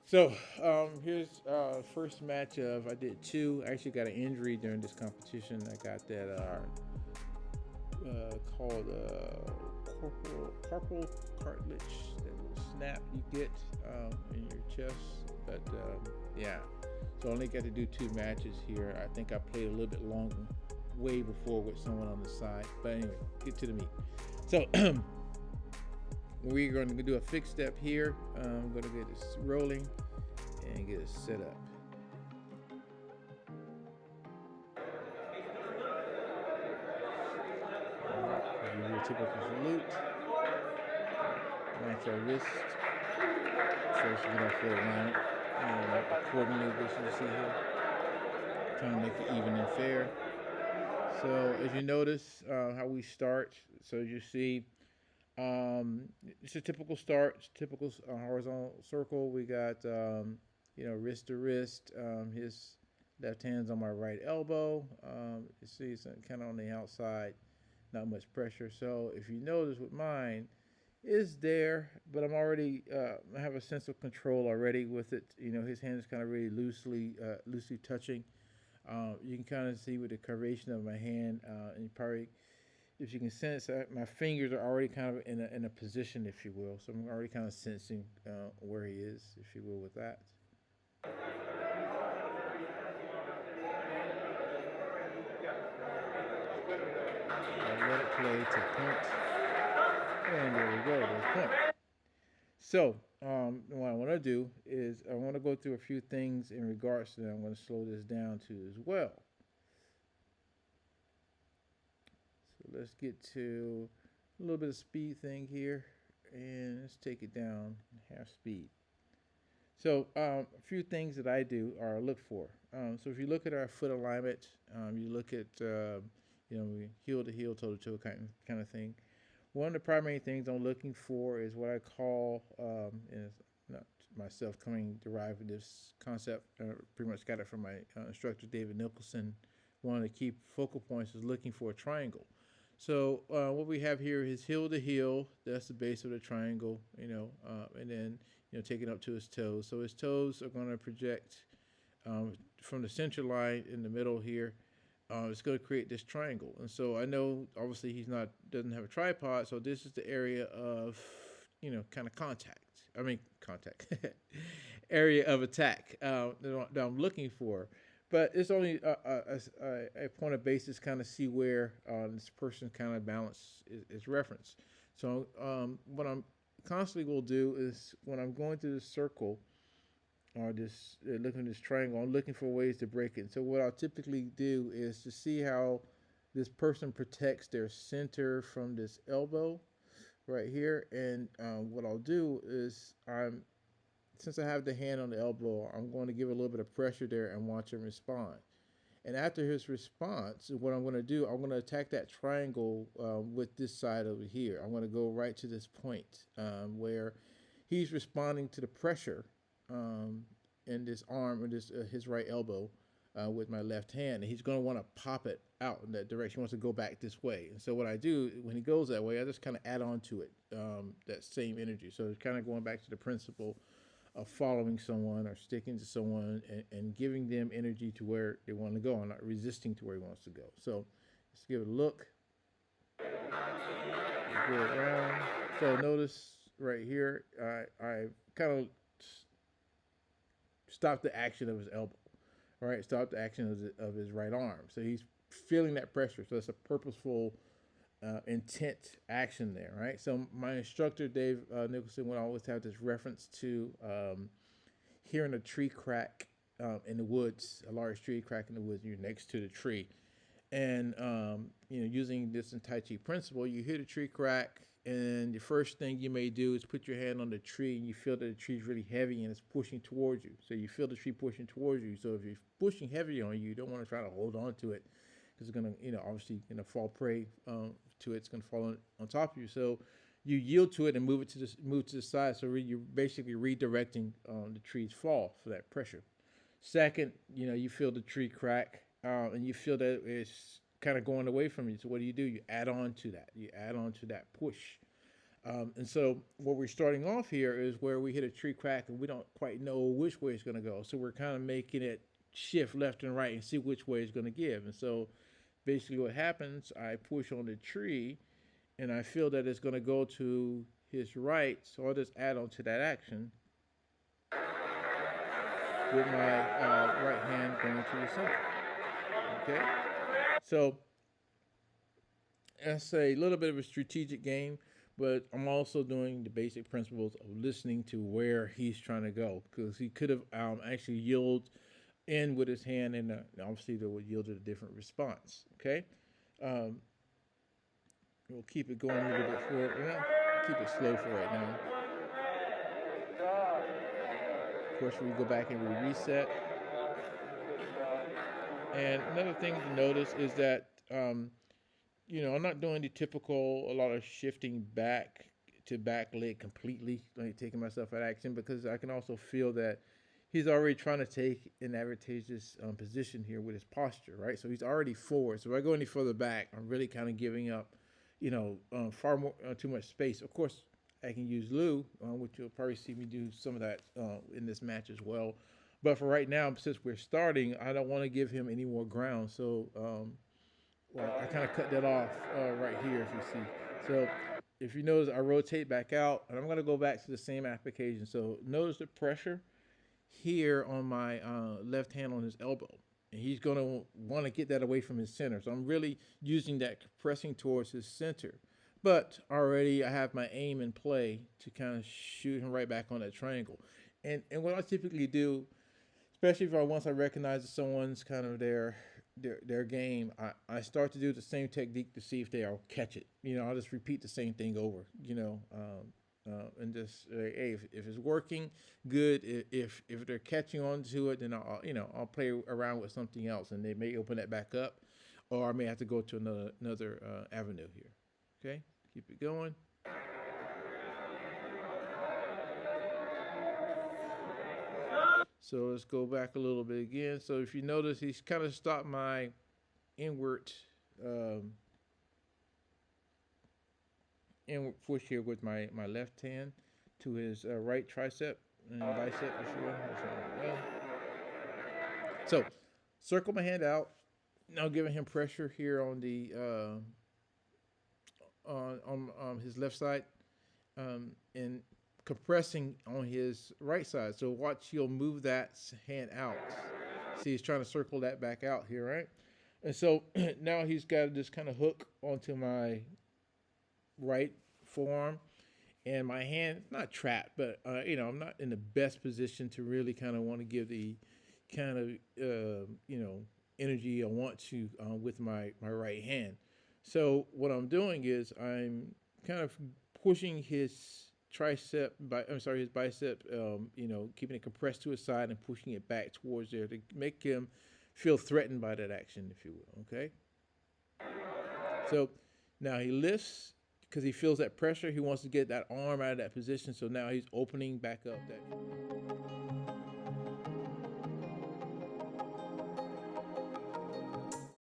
So here's first match of I did two. I actually got an injury during this competition. I got that called carpal cartilage, that little snap you get in your chest. But yeah, so I only got to do two matches here. I think I played a little bit longer, way before with someone on the side. But anyway, get to the meat. So we're going to do a fixed step here. I'm going to get this rolling and get it set up. Give you your typical salute. Match our wrist. First, get our foot alignment. Accordingly, this you see here. Trying to make it even and fair. So as you notice how we start, so you see it's a typical start, it's a typical horizontal circle. We got wrist to wrist. His left hand's on my right elbow. You see it's kind of on the outside, not much pressure. So if you notice with mine, is there, but I'm already I have a sense of control already with it. His hand is kind of really loosely touching. You can kind of see with the curvation of my hand, and you probably, if you can sense, my fingers are already kind of in a position, if you will. So I'm already kind of sensing where he is, if you will, with that. I let it play to point, and there we go. There's point. So what I want to do is I want to go through a few things in regards to that. I'm going to slow this down to as well. So let's get to a little bit of speed thing here, and let's take it down half speed. So a few things that I do or look for. So if you look at our foot alignment, you look at heel to heel, toe to toe kind of thing. One of the primary things I'm looking for is what I call, and it's not myself coming derived with this concept. Pretty much got it from my instructor David Nicholson. One of the key focal points is looking for a triangle. So what we have here is heel to heel. That's the base of the triangle, and then take it up to his toes. So his toes are going to project from the center line in the middle here. It's going to create this triangle, and so I know obviously doesn't have a tripod, so this is the area of kind of contact. I mean contact area of attack that I'm looking for. But it's only a point of basis, kind of see where this person kind of balance is referenced. So what I'm constantly will do is when I'm going through this circle or this looking at this triangle, I'm looking for ways to break it. So what I'll typically do is to see how this person protects their center from this elbow right here. And what I'll do is since I have the hand on the elbow, I'm going to give a little bit of pressure there and watch him respond. And after his response, what I'm going to do, I'm going to attack that triangle with this side over here. I'm going to go right to this point where he's responding to the pressure in this arm or his right elbow with my left hand, and he's going to want to pop it out in that direction. He wants to go back this way, and so what I do when he goes that way, I just kind of add on to it that same energy. So it's kind of going back to the principle of following someone or sticking to someone and giving them energy to where they want to go and not resisting to where he wants to go. So let's give it a look. Go around. So notice right here, I kind of stopped the action of his elbow. All right, stop the action of his right arm. So he's feeling that pressure. So it's a purposeful intent action there, right? So my instructor, Dave Nicholson, would always have this reference to hearing a tree crack in the woods, a large tree crack in the woods. You're next to the tree. And, using this in Tai Chi principle, you hear the tree crack, and the first thing you may do is put your hand on the tree, and you feel that the tree is really heavy and it's pushing towards you. So you feel the tree pushing towards you. So if it's pushing heavy on you, you don't want to try to hold on to it because it's going to, obviously going to fall prey to it. It's going to fall on top of you. So you yield to it and move to the side. So you're basically redirecting the tree's fall for that pressure. Second, you feel the tree crack and you feel that it's kind of going away from you. So what do? You add on to that. You add on to that push. And so what we're starting off here is where we hit a tree crack and we don't quite know which way it's going to go. So we're kind of making it shift left and right and see which way it's going to give. And so basically what happens, I push on the tree and I feel that it's going to go to his right. So I'll just add on to that action with my right hand going to the center. Okay? So that's a little bit of a strategic game, but I'm also doing the basic principles of listening to where he's trying to go, because he could have actually yielded in with his hand, and obviously that would yield a different response. Okay, um, we'll keep it going a little bit forward. Well, keep it slow for right now. Of course, we go back and we reset. And another thing to notice is that I'm not doing the typical a lot of shifting back to back leg completely, like taking myself out of action, because I can also feel that he's already trying to take an advantageous position here with his posture, right? So he's already forward. So if I go any further back, I'm really kind of giving up, far more too much space. Of course, I can use Lou, which you'll probably see me do some of that in this match as well. But for right now, since we're starting, I don't want to give him any more ground. So well, I kind of cut that off right here, if you see. So if you notice, I rotate back out, and I'm going to go back to the same application. So notice the pressure here on my left hand on his elbow. And he's going to want to get that away from his center. So I'm really using that, pressing towards his center. But already I have my aim in play to kind of shoot him right back on that triangle. And what I typically do, especially if once I recognize that someone's kind of their game, I start to do the same technique to see if they'll catch it. I'll just repeat the same thing over, and just hey, if it's working, good. If they're catching on to it, then I'll play around with something else, and they may open that back up, or I may have to go to another avenue here. Okay, keep it going. So let's go back a little bit again. So if you notice, he's kind of stopped my inward um, inward push here with my left hand to his right tricep and bicep, if you will. So circle my hand out. Now giving him pressure here on the on his left side, and compressing on his right side. So watch, he'll move that hand out. See, he's trying to circle that back out here, right? And so now he's got this kind of hook onto my right forearm, and my hand not trapped, but I'm not in the best position to really kind of want to give the kind of energy I want to with my right hand. So what I'm doing is I'm kind of pushing his his bicep, keeping it compressed to his side and pushing it back towards there to make him feel threatened by that action, if you will. Okay. So now he lifts because he feels that pressure. He wants to get that arm out of that position. So now he's opening back up that.